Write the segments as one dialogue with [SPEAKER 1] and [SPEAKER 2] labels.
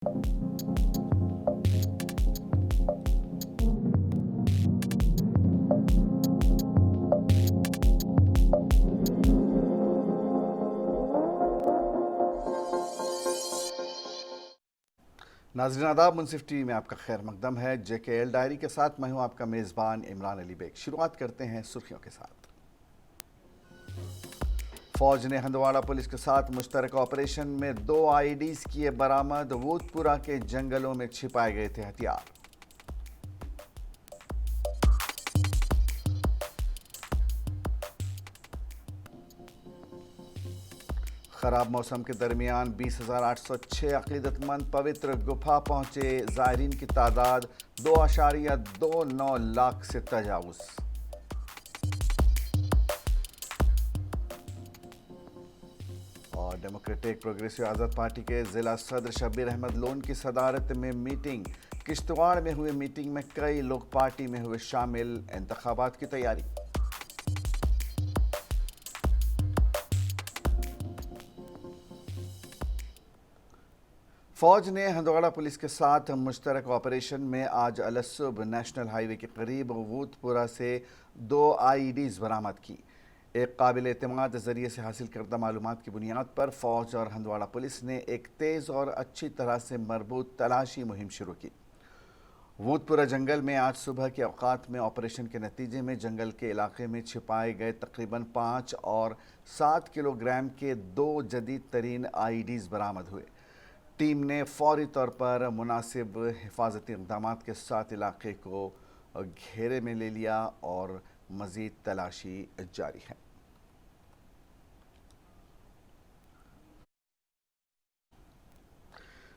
[SPEAKER 1] नाज़रीन आदाब, मुनसिफ टीवी में आपका खैर मकदम है। JKL डायरी के साथ मैं हूं आपका मेज़बान इमरान अली बेग। शुरुआत करते हैं सुर्खियों के साथ। फौज ने हंदवाड़ा पुलिस के साथ मुश्तरक ऑपरेशन में 2 IEDs किए बरामद। वूदपुरा के जंगलों में छिपाए गए थे हथियार। खराब मौसम के दरमियान 20,806 अकीदतमंद पवित्र गुफा पहुंचे। ज़ायरीन की तादाद 2.29 लाख से तजावुज़। और डेमोक्रेटिक प्रोग्रेसिव आज़ाद पार्टी के ज़िला सदर शब्बीर अहमद लोन की सदारत में मीटिंग। किश्तवाड़ में हुए मीटिंग में कई लोग पार्टी में हुए शामिल। इंतखाबात की तैयारी। फौज ने हंदवाड़ा पुलिस के साथ मुश्तरक ऑपरेशन में आज अलसुब नेशनल हाईवे के करीब वूदपुरा से 2 IEDs बरामद की। एक काबिल एतमाद ज़रिए से हासिल करदा मालूमात की बुनियाद पर फौज और हंदवाड़ा पुलिस ने एक तेज़ और अच्छी तरह से मरबूत तलाशी मुहिम शुरू की। वूदपुरा जंगल में आज सुबह के औकात में ऑपरेशन के नतीजे में जंगल के इलाके में छिपाए गए तकरीबन 5 और 7 किलोग्राम के 2 जदीद तरीन IEDs बरामद हुए। टीम ने फौरी तौर पर मुनासिब हिफाजती इक़दाम के साथ इलाके को घेरे में ले लिया और मज़ीद तलाशी जारी है।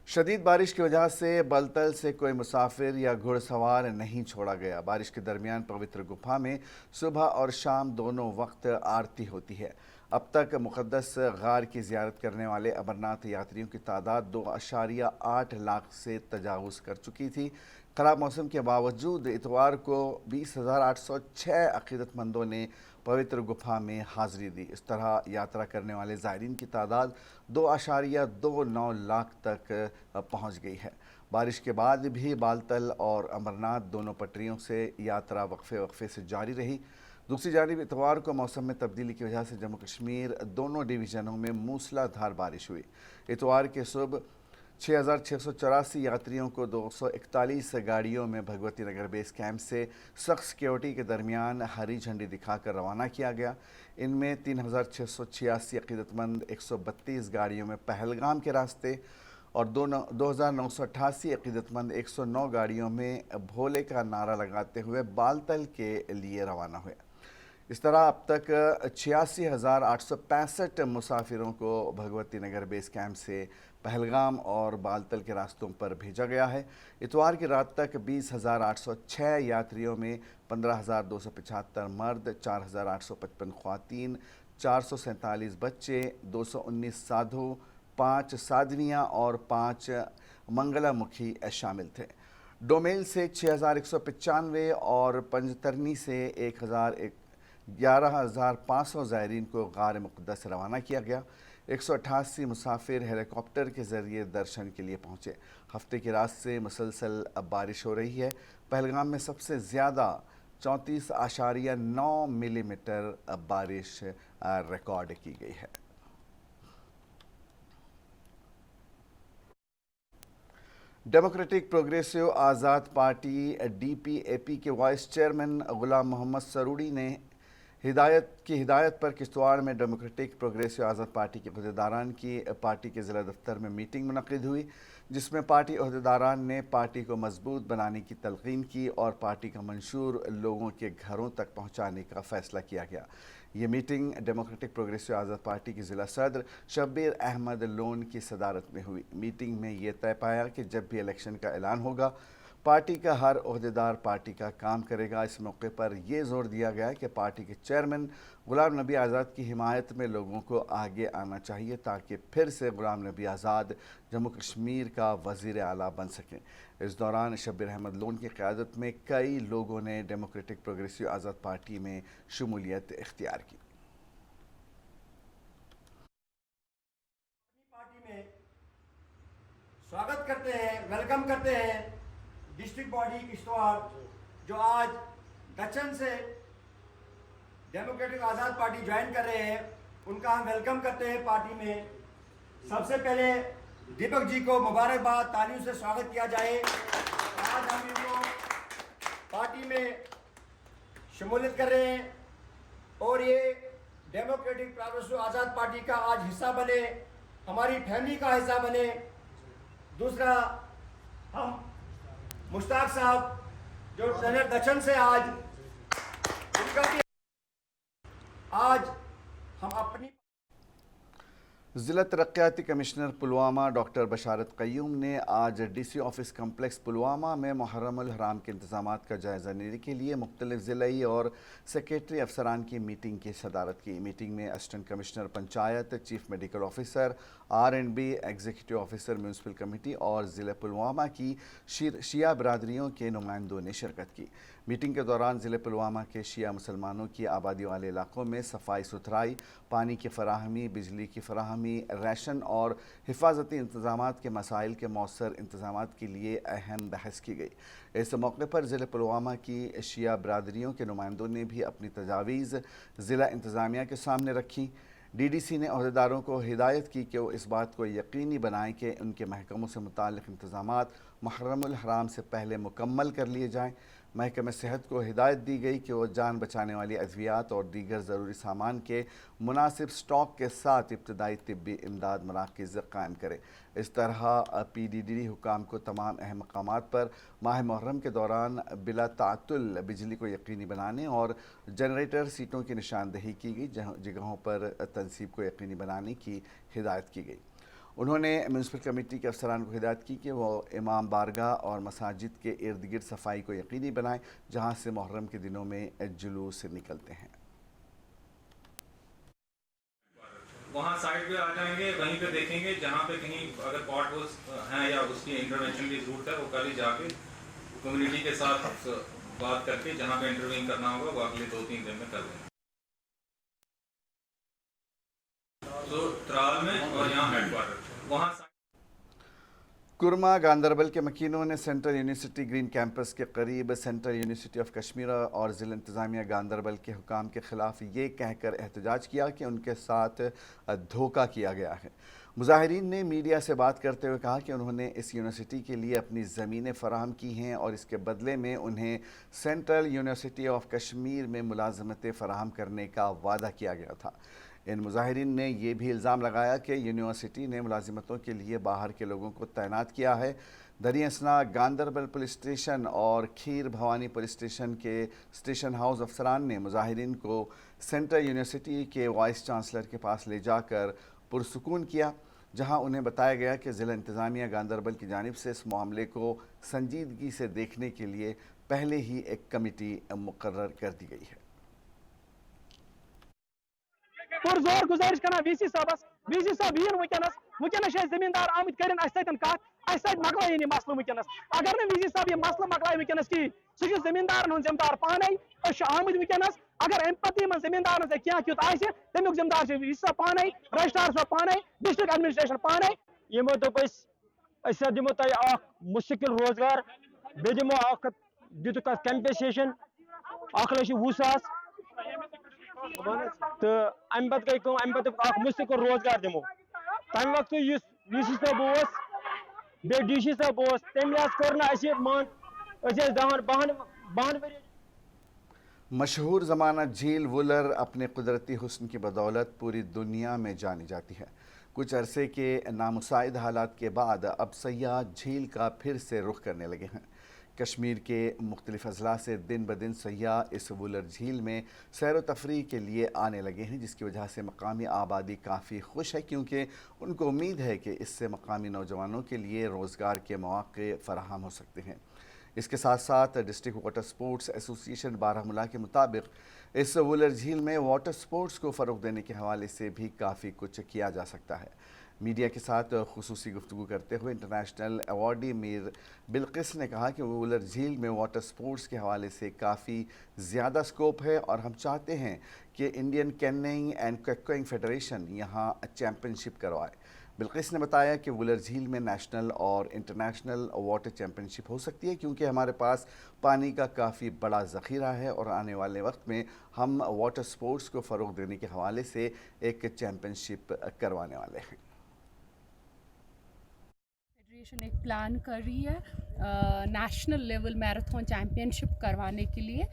[SPEAKER 1] शदीद बारिश की वजह से बलतल से कोई मुसाफिर या घुड़सवार नहीं छोड़ा गया। बारिश के दरमियान पवित्र गुफा में सुबह और शाम दोनों वक्त आरती होती है। अब तक मुक़द्दस गार की ज़ियारत करने वाले अमरनाथ यात्रियों की तादाद 2.8 लाख से तजावुज़ कर चुकी थी। ख़राब मौसम के बावजूद इतवार को 20,806 अक़ीदतमंदों ने पवित्र गुफा में हाज़िरी दी। इस तरह यात्रा करने वाले ज़ायरीन की तादाद 2.29 लाख तक पहुँच गई है। बारिश के बाद भी बालतल और अमरनाथ दोनों पटरियों से यात्रा वक्फे से जारी रही। दूसरी जानिब इतवार को मौसम में तब्दीली की वजह से जम्मू कश्मीर दोनों डिवीज़नों में मूसलाधार बारिश हुई। इतवार के सुबह 6,684 यात्रियों को 241 गाड़ियों में भगवती नगर बेस कैंप से सख्त सिक्योरिटी के दरमियान हरी झंडी दिखाकर रवाना किया गया। इनमें 3,686 अक़ीदतमंद 132 गाड़ियों में पहलगाम के रास्ते और 2,988 अक़ीदतमंद 109 गाड़ियों में भोले का नारा लगाते हुए बालतल के लिए रवाना हुए। इस तरह अब तक 86,865 मुसाफिरों को भगवती नगर बेस कैंप से पहलगाम और बालतल के रास्तों पर भेजा गया है। इतवार की रात तक 20,806 यात्रियों में 15,275 मर्द, 4,855 ख्वातीन, 447 बच्चे, 219 साधु, 5 साध्वियाँ और 5 मंगलामुखी शामिल थे। डोमेल से 6,195 और पंजतरनी से 11,500 ज़ायरीन को गार मुक़द्दस रवाना किया गया। 188 मुसाफिर हेलीकॉप्टर के ज़रिए दर्शन के लिए पहुँचे। हफ्ते की रात से मुसलसल बारिश हो रही है। पहलगाम में सबसे ज़्यादा 34.9 मिलीमीटर बारिश रिकॉर्ड की गई है। डेमोक्रेटिक प्रोग्रेसिव आज़ाद पार्टी DPAP के वाइस चेयरमैन गुलाम मोहम्मद सरूड़ी ने हिदायत पर किश्तवाड़ में डेमोक्रेटिक प्रोग्रेसिव आज़ाद पार्टी के अहदेदारान की पार्टी के ज़िला दफ्तर में मीटिंग मुनक़िद हुई, जिसमें पार्टी अहदेदारान ने पार्टी को मजबूत बनाने की तलक़ीन की और पार्टी का मंशूर लोगों के घरों तक पहुँचाने का फ़ैसला किया गया। ये मीटिंग डेमोक्रेटिक प्रोग्रेसिव आज़ाद पार्टी के ज़िला सदर शब्बीर अहमद लोन की सदारत में हुई। मीटिंग में ये तय पाया कि जब भी इलेक्शन का ऐलान होगा, पार्टी का हर ओहदेदार पार्टी का काम करेगा। इस मौके पर यह जोर दिया गया कि पार्टी के चेयरमैन गुलाम नबी आज़ाद की हिमायत में लोगों को आगे आना चाहिए ताकि फिर से गुलाम नबी आज़ाद जम्मू कश्मीर का वज़ीर आला बन सकें। इस दौरान शब्बीर अहमद लोन की क़यादत में कई लोगों ने डेमोक्रेटिक प्रोग्रेसिव आज़ाद पार्टी में शमूलियत इख्तियार की।
[SPEAKER 2] स्वागत करते हैं, वेलकम करते हैं डिस्ट्रिक्ट बॉडी किश्तवाड़ जो आज दक्षिण से डेमोक्रेटिक आज़ाद पार्टी ज्वाइन कर रहे हैं, उनका हम वेलकम करते हैं पार्टी में। सबसे पहले दीपक जी को मुबारकबाद, तालियों से स्वागत किया जाए। आज हम इनको पार्टी में शमूलियत कर रहे हैं और ये डेमोक्रेटिक प्रोग्रेसिव आज़ाद पार्टी का आज हिस्सा बने, हमारी फैमिली का हिस्सा बने। दूसरा, हम मुश्ताक साहब जो ट्रेनर दक्षिण से आज उनका भी आज हम अपनी
[SPEAKER 1] ज़िला तरक्याती कमिश्नर पुलवामा डॉक्टर बशारत क़य्यूम ने आज डीसी ऑफिस कम्प्लेक्स पुलवामा में मुहर्रमुल हराम के इंतज़ामात का जायज़ा लेने के लिए मुख्तलिफ ज़िलाई और सेक्रेटरी अफसरान की मीटिंग की सदारत की। मीटिंग में assistant commissioner panchayat, chief medical officer, R&B, executive officer municipal committee और ज़िला पुलवामा की शिया बरादरियों के नुमाइंदों ने शिरकत की। मीटिंग के दौरान ज़िले पुलवामा के शिया मुसलमानों की आबादी वाले इलाकों में सफाई सुथराई, पानी की फराहमी, बिजली की फराहमी, राशन और हिफाजती इंतज़ामात के मसाइल के मौसर इंतज़ामात के लिए अहम बहस की गई। इस मौके पर ज़िले पुलवामा की शिया बरादरियों के नुमाइंदों ने भी अपनी तजावीज़ ज़िला इंतज़ामिया के सामने रखी। DDC ने अहदेदारों को हिदायत की कि वो इस बात को यकीनी बनाएं कि उनके महकमों से मुताल्लिक़ इंतज़ामात मुहर्रमुल हराम से पहले मुकम्मल कर लिए जाएँ। महकमे सेहत को हिदायत दी गई कि वो जान बचाने वाली अद्वियात और दीगर ज़रूरी सामान के मुनासिब स्टॉक के साथ इब्तदाई तिब्बी इमदाद मराकज़ कायम करे। इस तरह PDD हुकाम को तमाम अहम मकामात पर माह मुहर्रम के दौरान बिला तातुल बिजली को यकीनी बनाने और जनरेटर सीटों की निशानदही की गई, जगहों पर तनसीब को यकीनी बनाने की हिदायत की गई। उन्होंने म्यूनसिपल कमेटी के अफसरान को हिदायत की कि वो इमाम बारगाह और मसाजिद के इर्द गिर्द सफाई को यकीनी बनाएं, जहां से मुहर्रम के दिनों में जुलूस निकलते हैं।
[SPEAKER 3] वहाँ साइड पे आ जाएंगे, वहीं पे देखेंगे जहाँ पे कहीं अगर पॉट होल्स हैं या उसकी इंटरवेंशन की जरूरत है, वो कल ही जाके कम्युनिटी के साथ बात करके जहाँ पे इंटरवीन करना होगा वो अगले 2-3 दिन में कर देंगे। तो त्राल में और यहाँ हेडक्वार्टर वहाँ
[SPEAKER 1] कुरमा गांदरबल के मकीनों ने सेंट्रल यूनिवर्सिटी ग्रीन कैंपस के करीब सेंट्रल यूनिवर्सिटी ऑफ कश्मीर और ज़िला इंतज़ामिया गांदरबल के हुकाम के ख़िलाफ़ ये कहकर एहतजाज किया कि उनके साथ धोखा किया गया है। मुजाहिरीन ने मीडिया से बात करते हुए कहा कि उन्होंने इस यूनिवर्सिटी के लिए अपनी ज़मीनें फ़राहम की हैं और इसके बदले में उन्हें सेंट्रल यूनिवर्सिटी ऑफ कश्मीर में मुलाजमतें फ़राहम करने का वादा किया गया था। इन मुजाहिरीन ने यह भी इल्ज़ाम लगाया कि यूनिवर्सिटी ने मुलाजिमतों के लिए बाहर के लोगों को तैनात किया है। दरियासना गांदरबल पुलिस स्टेशन और खीर भवानी पुलिस स्टेशन के स्टेशन हाउस अफसरान ने मुजाहिरीन को सेंट्रल यूनिवर्सिटी के वाइस चांसलर के पास ले जाकर पुरसुकून किया, जहां उन्हें बताया गया कि ज़िला इंतज़ामिया गांदरबल की जानिब से इस मामले को संजीदगी से देखने के लिए पहले ही एक कमेटी मुकर्रर कर दी गई है।
[SPEAKER 4] जोर गुजारिश कर VC साहब yin वुनकस जमींदार आमत कर कत मकल मसल वुनकस अगर न VC साहब यह मसल मकल वुनकस की सह जमींदार हूं जिम्मेदार पाने आमद वुनकस अगर अम पे जमींदार क्या क्युत तमुक जिम्मेदार VC साहब पाने, रजिस्ट्रार साहब पाने, डिस्ट्रिक्ट एडमिनिस्ट्रेशन पाने। यमो दोप दिमो तुम मुस्तकिल रोजगार बे दिमो दितुक कंपेसेशन 1,20,000 तो अम पे गई अम पे मुस्तकिल रोजगार दिमो। तम वक्त VC साहब बे DC साहब तम कर मान 10-12 वरी।
[SPEAKER 1] मशहूर ज़माना झील वुलर अपने कुदरती हुस्न की बदौलत पूरी दुनिया में जानी जाती है। कुछ अरसे के नामुसाइद हालात के बाद अब सयाह झील का फिर से रुख करने लगे हैं। कश्मीर के मुख्तलिफ अजला से दिन ब दिन सयाह इस वुलर झील में सैर व तफरीह के लिए आने लगे हैं, जिसकी वजह से मकामी आबादी काफ़ी खुश है, क्योंकि उनको उम्मीद है कि इससे मकामी नौजवानों के लिए रोज़गार के मौक़े फ़राहम हो सकते हैं। इसके साथ साथ district water sports association Baramulla के मुताबिक इस वुलर झील में वाटर स्पोर्ट्स को फ़रोग़ देने के हवाले से भी काफ़ी कुछ किया जा सकता है। मीडिया के साथ खुसूसी गुफ्तगू करते हुए इंटरनेशनल अवार्डी मीर बिल्किस ने कहा कि वुलर झील में वाटर स्पोर्ट्स के हवाले से काफ़ी ज़्यादा स्कोप है और हम चाहते हैं कि इंडियन कैनोइंग एंड कैकोइंग फेडरेशन यहाँ चैम्पियनशिप करवाए। بلقیس نے بتایا کہ وولر جھیل میں نیشنل اور انٹرنیشنل واٹر چیمپئن شپ ہو سکتی ہے کیونکہ ہمارے پاس پانی کا کافی بڑا ذخیرہ ہے اور آنے والے وقت میں ہم واٹر سپورٹس کو فروغ دینے کے حوالے سے ایک چیمپئن شپ کروانے والے ہیں۔
[SPEAKER 5] فیڈریشن ایک پلان کر رہی ہے national level marathon championship کروانے کے لیے،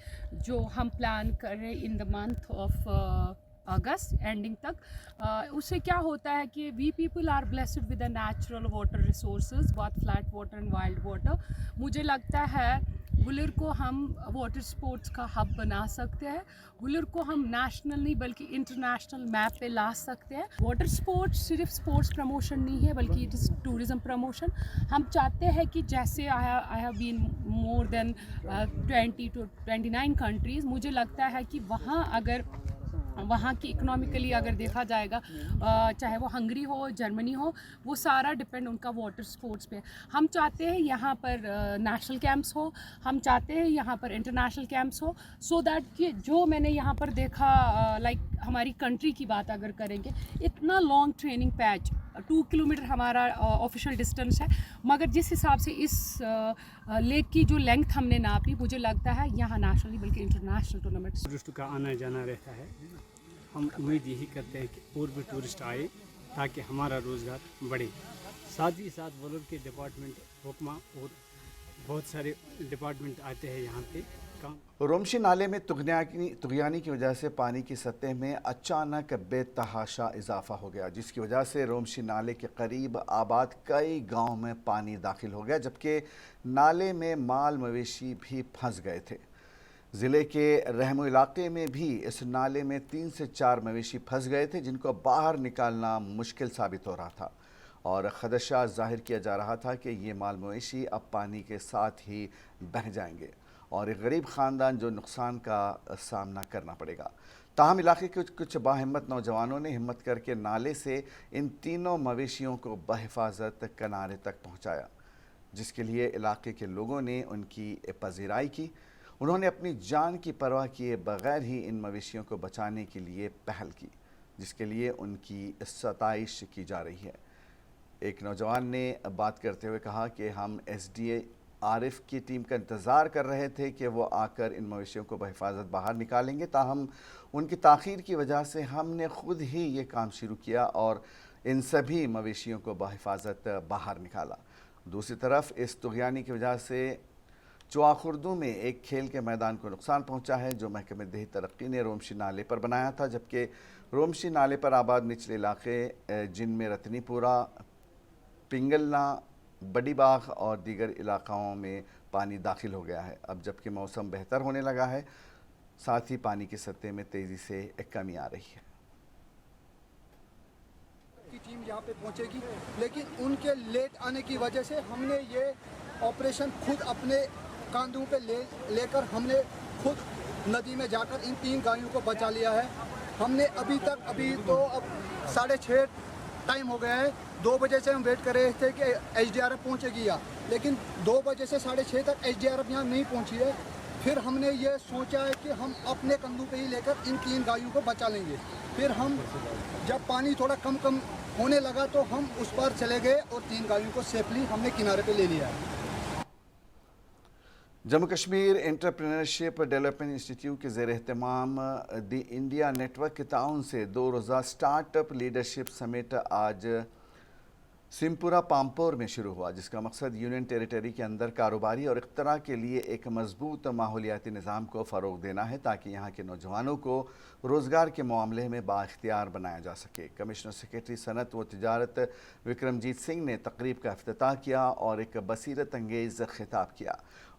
[SPEAKER 5] جو ہم پلان کر رہے ہیں in the month of August ending تک۔ اس سے کیا ہوتا ہے کہ we people are blessed with a natural water resources, بہت flat water and wild water. مجھے لگتا ہے وولر کو ہم واٹر سپورٹس کا ہب بنا سکتے ہیں، وولر کو ہم نیشنل نہیں بلکہ انٹرنیشنل میپ پہ لا سکتے ہیں۔ واٹر سپورٹس صرف سپورٹس پروموشن نہیں ہے بلکہ اٹ از ٹورزم پروموشن۔ ہم چاہتے ہیں کہ جیسے I have been more than 20 to 29 countries, مجھے لگتا ہے کہ وہاں کی اکنامیکلی اگر دیکھا جائے گا، چاہے وہ ہنگری ہو، جرمنی ہو، وہ سارا ڈپینڈ ان کا واٹر سپورٹس پہ۔ ہم چاہتے ہیں یہاں پر نیشنل کیمپس ہو، ہم چاہتے ہیں یہاں پر انٹرنیشنل کیمپس ہو، سو دیٹ کہ جو میں نے یہاں پر دیکھا، لائک ہماری کنٹری کی بات اگر کریں گے، اتنا لانگ ٹریننگ پیچ 2 کلومیٹر ہمارا آفیشیل ڈسٹینس ہے، مگر جس حساب سے اس لیک کی جو لینگتھ ہم نے ناپی، مجھے لگتا ہے یہاں نیشنل نہیں بلکہ انٹرنیشنل ٹورنامنٹس۔
[SPEAKER 6] ٹورسٹ کا آنا جانا رہتا ہے، ہم امید یہی کرتے ہیں کہ اور بھی ٹورسٹ آئے تاکہ ہمارا روزگار بڑھے۔ ساتھ ہی ساتھ وولر کے ڈپارٹمنٹ حکمہ اور بہت سارے ڈپارٹمنٹ آتے ہیں یہاں پہ کام۔
[SPEAKER 1] رومشی نالے میں طغیانی کی وجہ سے پانی کی سطح میں اچانک بے تحاشا اضافہ ہو گیا، جس کی وجہ سے رومشی نالے کے قریب آباد کئی گاؤں میں پانی داخل ہو گیا، جبکہ نالے میں مال مویشی بھی پھنس گئے تھے۔ ضلع کے رحمو علاقے میں بھی اس نالے میں 3 سے 4 مویشی پھنس گئے تھے جن کو باہر نکالنا مشکل ثابت ہو رہا تھا، اور خدشہ ظاہر کیا جا رہا تھا کہ یہ مال مویشی اب پانی کے ساتھ ہی بہہ جائیں گے اور ایک غریب خاندان جو نقصان کا سامنا کرنا پڑے گا۔ تاہم علاقے کے کچھ باہمت نوجوانوں نے ہمت کر کے نالے سے ان تینوں مویشیوں کو بحفاظت کنارے تک پہنچایا، جس کے لیے علاقے کے لوگوں نے ان کی پذیرائی کی۔ انہوں نے اپنی جان کی پرواہ کیے بغیر ہی ان مویشیوں کو بچانے کے لیے پہل کی، جس کے لیے ان کی ستائش کی جا رہی ہے۔ ایک نوجوان نے بات کرتے ہوئے کہا کہ ہم SDRF کی ٹیم کا انتظار کر رہے تھے کہ وہ آ کر ان مویشیوں کو بحفاظت باہر نکالیں گے، تاہم ان کی تاخیر کی وجہ سے ہم نے خود ہی یہ کام شروع کیا اور ان سبھی مویشیوں کو بحفاظت باہر نکالا۔ دوسری طرف اس طغیانی کی وجہ سے چواخردو میں ایک کھیل کے میدان کو نقصان پہنچا ہے جو محکمہ دیہی ترقی نے رومشی نالے پر بنایا تھا، جبکہ رومشی نالے پر آباد نچلے علاقے جن میں رتنی پورہ، پنگلنا، بڑی باغ اور دیگر علاقوں میں پانی داخل ہو گیا ہے۔ اب جبکہ موسم بہتر ہونے لگا ہے، ساتھ ہی پانی کی سطح میں تیزی سے کمی آ رہی ہے۔
[SPEAKER 7] کی ٹیم یہاں پہ پہنچے گی، لیکن ان کے لیٹ آنے کی وجہ سے ہم نے یہ آپریشن خود اپنے کاندھوں پہ لے کر ہم نے خود ندی میں جا کر ان 3 گایوں کو بچا لیا ہے۔ ہم نے ابھی تو اب 6:30 ٹائم ہو گیا ہے، 2 بجے سے ہم ویٹ کر رہے تھے کہ SDRF پہنچے گی لیکن 2 بجے سے 6:30 تک SDRF یہاں نہیں پہنچی ہے۔ پھر ہم نے یہ سوچا ہے کہ ہم اپنے کندھوں پہ ہی لے کر ان 3 گایوں کو بچا لیں گے۔ پھر ہم جب پانی تھوڑا کم ہونے لگا تو ہم اس پر چلے گئے اور 3 گایوں کو سیفلی ہم نے کنارے پہ لے لیا ہے۔
[SPEAKER 1] Jammu Kashmir entrepreneurship development institute کے زیر اہتمام دی انڈیا نیٹ ورک کے تعاون سے 2 روزہ سٹارٹ اپ لیڈرشپ سمٹ آج سمپورہ پامپور میں شروع ہوا، جس کا مقصد یونین ٹیریٹری کے اندر کاروباری اور اختراع کے لیے ایک مضبوط ماحولیاتی نظام کو فروغ دینا ہے تاکہ یہاں کے نوجوانوں کو روزگار کے معاملے میں بااختیار بنایا جا سکے۔ کمشنر سیکرٹری صنعت و تجارت وکرمجیت سنگھ نے تقریب کا افتتاح کیا اور ایک بصیرت انگیز خطاب کیا۔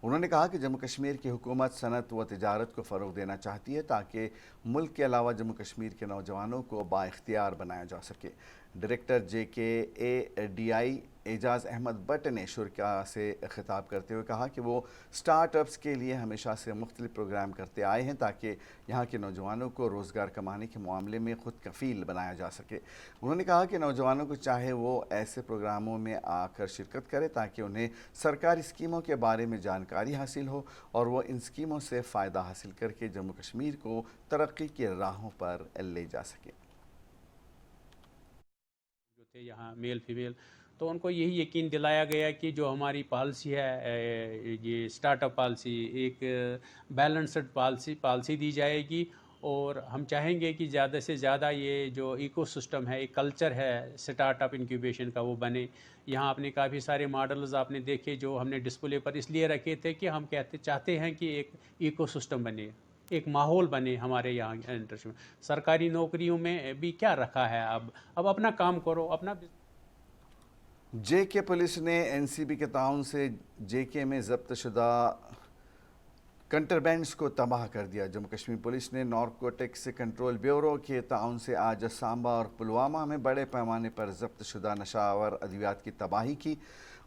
[SPEAKER 1] انہوں نے کہا کہ جموں کشمیر کی حکومت صنعت و تجارت کو فروغ دینا چاہتی ہے تاکہ ملک کے علاوہ جموں کشمیر کے نوجوانوں کو بااختیار بنایا جا سکے۔ ڈائریکٹر JKADI اعجاز احمد بٹ نے شرکاء سے خطاب کرتے ہوئے کہا کہ وہ سٹارٹ اپس کے لیے ہمیشہ سے مختلف پروگرام کرتے آئے ہیں تاکہ یہاں کے نوجوانوں کو روزگار کمانے کے معاملے میں خود کفیل بنایا جا سکے۔ انہوں نے کہا کہ نوجوانوں کو چاہے وہ ایسے پروگراموں میں آ کر شرکت کرے تاکہ انہیں سرکاری اسکیموں کے بارے میں جانکاری حاصل ہو اور وہ ان اسکیموں سے فائدہ حاصل کر کے جموں کشمیر کو ترقی کی راہوں پر لے جا سکے۔
[SPEAKER 8] थे यहाँ मेल फीमेल, तो उनको यही यकीन दिलाया गया कि जो हमारी पॉलिसी है ये स्टार्टअप पॉलिसी एक बैलेंस्ड पॉलिसी दी जाएगी, और हम चाहेंगे कि ज़्यादा से ज़्यादा ये जो इकोसिस्टम है, एक कल्चर है स्टार्टअप इंक्यूबेशन का, वो बने। यहाँ आपने काफ़ी सारे मॉडल्स आपने देखे जो हमने डिस्प्ले पर इसलिए रखे थे कि हम चाहते हैं कि एक इकोसिस्टम बने, एक माहौल बने हमारे यहाँ इंडस्ट्री में। सरकारी नौकरियों में भी क्या रखा है, अब अपना काम करो, अपना।
[SPEAKER 1] जेके पुलिस ने एनसीबी के ताउन से जेके में जब्त शुदा कंट्राबैंड्स को तबाह कर दिया। जम्मू कश्मीर पुलिस ने नारकोटिक्स कंट्रोल ब्यूरो के ताउन से आज सांबा और पुलवामा में बड़े पैमाने पर जब्त शुदा नशावर अद्वियात की तबाही की।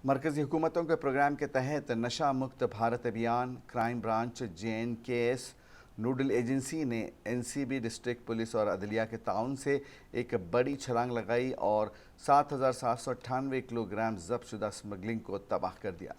[SPEAKER 1] मरकज़ी हुकूमतों के प्रोग्राम के तहत नशा मुक्त भारत अभियान, crime branch, JNKS nodal agency ने एनसीबी, डिस्ट्रिक्ट पुलिस और अदलिया के ताउन से एक बड़ी छलांग लगाई और 7,798 किलोग्राम जब्त शुदा स्मगलिंग को तबाह कर दिया।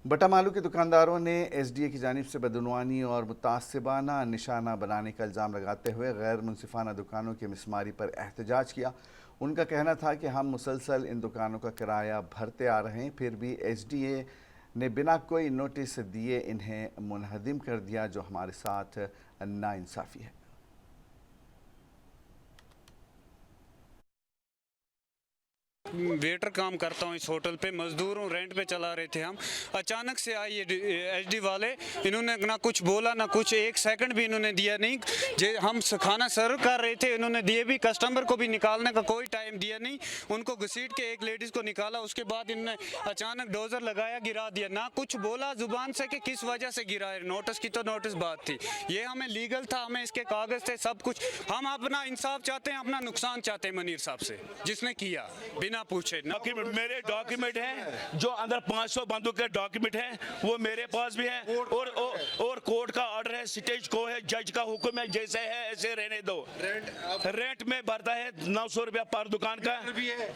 [SPEAKER 1] बटामालू के दुकानदारों ने SDA की जानिब से बदعنवानी और मुतासिबाना निशाना बनाने का इल्ज़ाम लगाते हुए गैर मुनसिफाना दुकानों की मिसमारी पर एहतजाज किया। उनका कहना था कि हम मुसलसल इन दुकानों का किराया भरते आ रहे हैं, फिर भी SDA ने बिना कोई नोटिस दिए इन्हें मुनहदिम कर दिया, जो हमारे साथ नाइंसाफ़ी है।
[SPEAKER 9] वेटर काम करता हूँ इस होटल पे, मजदूर हूँ, रेंट पे चला रहे थे हम। अचानक से आए ये SD वाले, इन्होंने ना कुछ बोला ना कुछ, एक सेकंड भी इन्होंने दिया नहीं। हम खाना सर्व कर रहे थे, इन्होंने दिए भी, कस्टमर को भी निकालने का कोई टाइम दिया नहीं। उनको घसीट के एक लेडीज़ को निकाला, उसके बाद इन्होंने अचानक डोजर लगाया, गिरा दिया। ना कुछ बोला जुबान से कि किस वजह से गिरा है। नोटिस की तो नोटिस बात थी, ये हमें लीगल था, हमें इसके कागज़ थे, सब कुछ। हम अपना इंसाफ चाहते हैं, अपना नुकसान चाहते हैं मनीर साहब से, जिसने किया बिना पूछे।
[SPEAKER 10] डॉक्यूमेंट, मेरे डॉक्यूमेंट हैं जो अंदर 500 बंदूक के डॉक्यूमेंट हैं, वो मेरे पास भी हैं, और कोर्ट का ऑर्डर है, स्टेज को है, जज का हुक्म है, जैसे है ऐसे रहने दो। रेंट में भरता है 900 रुपया पर दुकान का,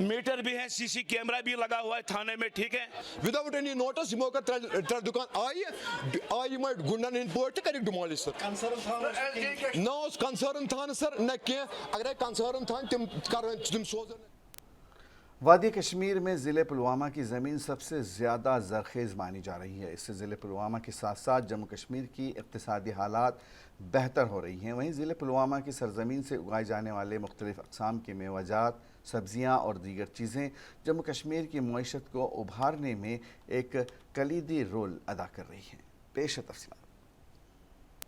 [SPEAKER 10] मीटर भी है, CC कैमरा भी लगा हुआ है थाने में, ठीक है।
[SPEAKER 11] विदाउट एनी नोटिस यमो कर दुकान आई गुंडन इन पोट कर डिमोलिश सर। ना कंसर्न थान सर न के, अगर कंसर्न थान तुम सोचन।
[SPEAKER 1] वादी कश्मीर में ज़िले पुलवामा की ज़मीन सबसे ज़्यादा ज़रखेज़ मानी जा रही है। इससे ज़िले पुलवामा के साथ साथ जम्मू कश्मीर की इक़्तिसादी हालात बेहतर हो रही हैं। वहीं ज़िले पुलवामा की सरज़मीन से उगाए जाने वाले मुख्तलिफ़ अक़साम के मेवाजात, सब्ज़ियाँ और दीगर चीज़ें जम्मू कश्मीर की मईशत को उभारने में एक कलीदी रोल अदा कर रही हैं। पेश तफ़सीलात।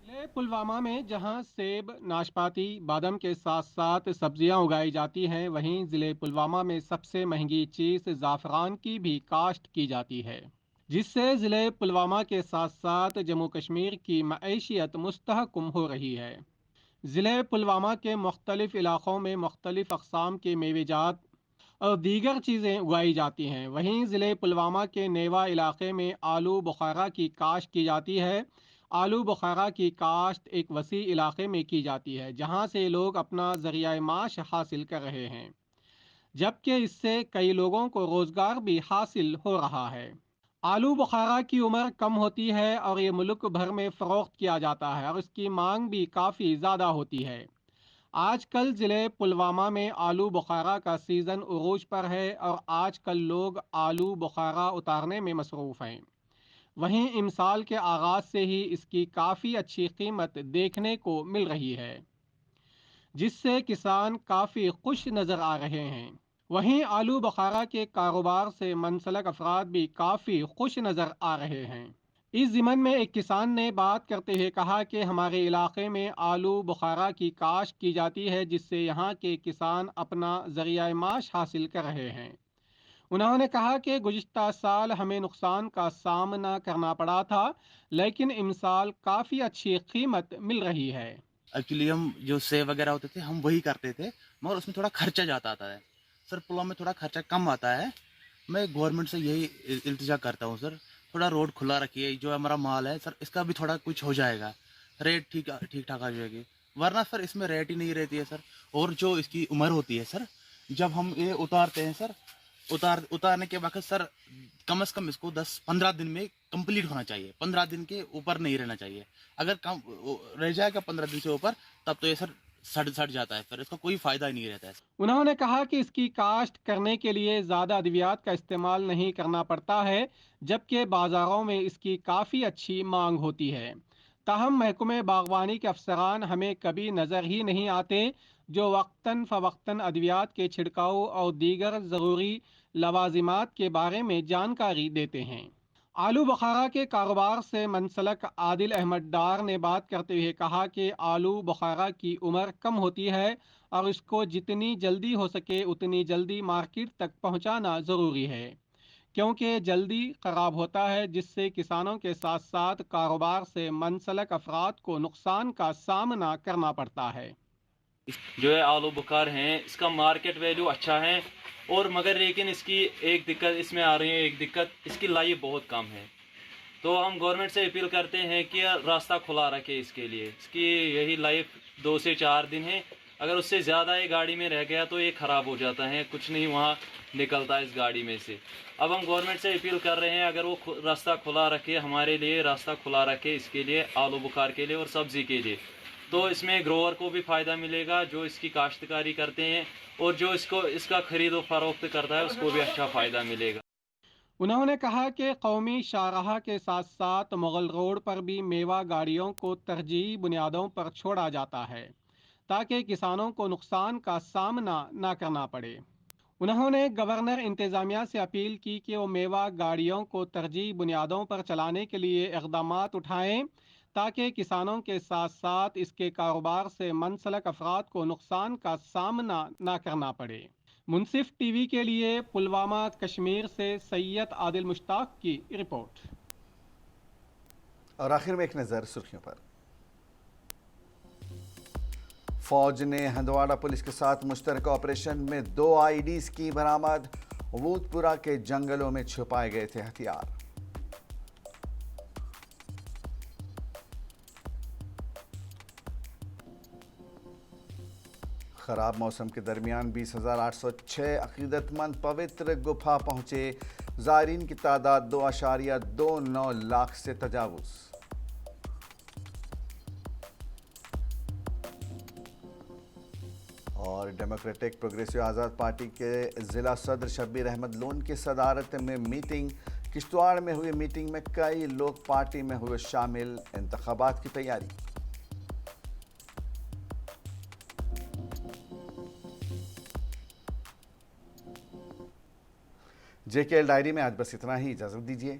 [SPEAKER 12] ज़िले पुलवामा में जहां सेब, नाशपाती, बादाम के साथ साथ सब्जियां उगाई जाती हैं, वहीं ज़िले पुलवामा में सबसे महंगी चीज़ ज़ाफ़रान की भी काश्त की जाती है, जिससे ज़िले पुलवामा के साथ साथ जम्मू कश्मीर की मईशियत मुस्तहकम हो रही है। ज़िले पुलवामा के मुख्तलिफ़ इलाक़ों में मुख्तलिफ़ अक़साम के मेवेजात और दीगर चीज़ें उगाई जाती हैं। वहीं ज़िले पुलवामा के नेवा इलाक़े में आलू बुखारा की काश्त की जाती है। आलू बुखारा की काश्त एक वसी इलाके में की जाती है, जहां से लोग अपना ज़रिया माश हासिल कर रहे हैं, जबकि इससे कई लोगों को रोज़गार भी हासिल हो रहा है। आलू बुखारा की उम्र कम होती है और ये मुल्क भर में फ़रोख्त किया जाता है और इसकी मांग भी काफ़ी ज़्यादा होती है। आजकल ज़िले पुलवामा में आलू बुखारा का सीज़न उरूज पर है और आजकल लोग आलू बुखारा उतारने में मसरूफ़ हैं। वहीं इमसाल के आगाज़ से ही इसकी काफ़ी अच्छी कीमत देखने को मिल रही है, जिससे किसान काफ़ी खुश नज़र आ रहे हैं। वहीं आलू बुखारा के कारोबार से मुंसलिक अफराद भी काफ़ी खुश नज़र आ रहे हैं। इस ज़िमन में एक किसान ने बात करते हुए कहा कि हमारे इलाके में आलू बुखारा की काश्त की जाती है, जिससे यहाँ के किसान अपना ज़रिया माश हासिल कर रहे हैं। उन्होंने कहा कि गुज़िश्ता साल हमें नुकसान का सामना करना पड़ा था, लेकिन इमसाल काफ़ी अच्छी कीमत मिल रही है।
[SPEAKER 13] एक्चुअली हम जो सेब वगैरह होते थे हम वही करते थे, मगर उसमें थोड़ा खर्चा ज़्यादा आता है सर। पुलवामा में थोड़ा खर्चा कम आता है। मैं गवर्नमेंट से यही इल्तिजा करता हूँ सर, थोड़ा रोड खुला रखिए। जो हमारा माल है सर, इसका भी थोड़ा कुछ हो जाएगा, रेट ठीक ठाक आ जाएगी, वरना सर इसमें रेट ही नहीं रहती है सर। और जो इसकी उम्र होती है सर, जब हम ये उतारते हैं सर, उतारने के वक्त सर कम से कम इसको 10-15 दिन में कंप्लीट होना चाहिए, 15 दिन के ऊपर नहीं रहना चाहिए। अगर कम रह जाएगा 15 दिन से ऊपर तब तो ये सर सड़ जाता है, फिर इसका कोई फायदा ही नहीं रहता है।
[SPEAKER 12] उन्होंने कहा कि इसकी काश्त करने के लिए ज़्यादा अद्वियात का इस्तेमाल नहीं करना पड़ता है, जबकि बाज़ारों में इसकी काफ़ी अच्छी मांग होती है। ताहम महकमे बागवानी के अफसरान हमें कभी नज़र ही नहीं आते, जो वक्तन फ़वक्तन अद्वियात के छिड़काव और दीगर ज़रूरी लवाजिमात के बारे में जानकारी देते हैं। आलू बुखारा के कारोबार से मनसलक आदिल अहमद डार ने बात करते हुए कहा कि आलू बुखारा की उम्र कम होती है और इसको जितनी जल्दी हो सके उतनी जल्दी मार्केट तक पहुंचाना ज़रूरी है, क्योंकि जल्दी ख़राब होता है, जिससे किसानों के साथ साथ कारोबार से मनसलक अफराद को नुकसान का सामना करना पड़ता है।
[SPEAKER 14] जो है आलू बुखार हैं, इसका मार्केट वैल्यू अच्छा है, और मगर लेकिन इसकी एक दिक्कत इसमें आ रही है, एक दिक्कत इसकी लाइफ बहुत कम है। तो हम गवर्नमेंट से अपील करते हैं कि रास्ता खुला रखे इसके लिए। इसकी यही लाइफ 2 से 4 दिन है, अगर उससे ज़्यादा ये गाड़ी में रह गया तो ये ख़राब हो जाता है, कुछ नहीं वहाँ निकलता है इस गाड़ी में से। अब हम गवर्नमेंट से अपील कर रहे हैं, अगर वो रास्ता खुला रखे, हमारे लिए रास्ता खुला रखे इसके लिए, आलू बुखार के लिए और सब्ज़ी के लिए, तो इसमें ग्रोअर को भी फ़ायदा मिलेगा जो इसकी काश्तकारी करते हैं, और जो इसका खरीद व फरोख्त करता है उसको भी अच्छा फ़ायदा मिलेगा।
[SPEAKER 12] उन्होंने कहा कि कौमी शाहराह के साथ साथ मुगल रोड पर भी मेवा गाड़ियों को तरजीही बुनियादों पर छोड़ा जाता है, ताकि किसानों को नुकसान का सामना न करना पड़े। उन्होंने गवर्नर इंतज़ामिया से अपील की कि वो मेवा गाड़ियों को तरजीही बुनियादों पर चलाने के लिए इक़दामात उठाएं, ताकि किसानों के साथ साथ इसके कारोबार से मनसलक अफराद को नुकसान का सामना न करना पड़े। मुनसिफ टीवी के लिए पुलवामा कश्मीर से सैयद आदिल मुश्ताक की रिपोर्ट।
[SPEAKER 1] और आखिर में एक नज़र सुर्खियों पर। फौज ने हंदवाड़ा पुलिस के साथ मुश्तरका ऑपरेशन में 2 IEDs की बरामद। वूदपुरा के जंगलों में छुपाए गए थे हथियार। खराब मौसम के दरमियान 20,806 अकीदतमंद पवित्र गुफा पहुंचे। ज़ायरीन की तादाद 2.29 लाख से तजावुज़। और डेमोक्रेटिक प्रोग्रेसिव आज़ाद पार्टी के ज़िला सदर शब्बीर अहमद लोन की सदारत में मीटिंग। किश्तवाड़ में हुई मीटिंग में कई लोग पार्टी में हुए शामिल। इंतखाबात की तैयारी। JKL डायरी में आज बस इतना ही। इजाज़त दीजिए।